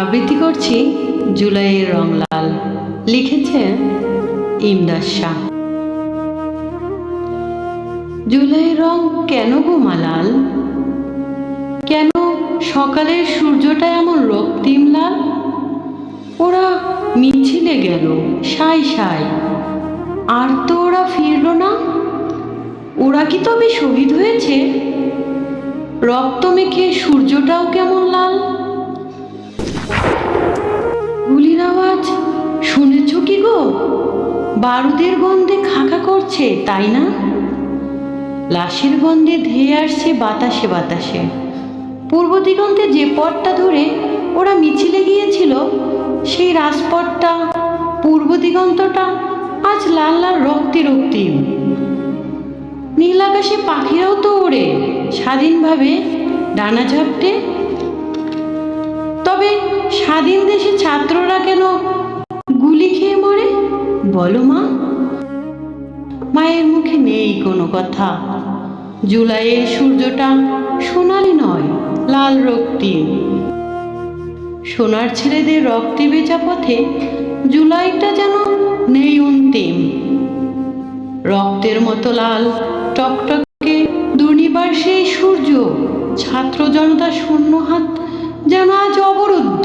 আবৃত্তি করছি জুলাইয়ের রং লাল। লিখেছে ইমদাদ শাহ। জুলাইয়ের রং কেন গো মা লাল? কেন সকালের সূর্যটা এমন রক্তিম লাল? ওরা মিছিলে গেল সাই সাই, আর তো ওরা ফিরল না। ওরা কি তবে শহীদ হয়েছে? রক্ত মেখে সূর্যটাও কেমন লাল। গুলির আওয়াজ শুনেছ কি গো? বারুদের গন্ধে খাকা করছে, তাই না? লাশের গন্ধে ধেয়ে আসছে বাতাসে বাতাসে। পূর্ব দিগন্তে যে পথটা ধরে ওরা মিছিলে গিয়েছিল, সেই রাজপথটা, পূর্ব দিগন্তটা আজ লাল লাল রক্তে রক্তিম। নীল আকাশে পাখিরাও তো ওড়ে স্বাধীনভাবে ডানা ঝাপটে। তবে স্বাধীন দেশে ছাত্ররা কেন গুলি খেয়ে মরে বলো মা? মায়ের মুখে নেই কোনো কথা। জুলাইয়ের সূর্যটা সোনালি নয়, লাল রক্তিম। সোনার ছেলেদের রক্তে ভেজা পথে জুলাইটা যেন নেই অন্তিম। রক্তের মতো লাল টকটকে দুর্নিবার সেই সূর্য, ছাত্র জনতা শূন্য হাত যেন আজ অবরুদ্ধ।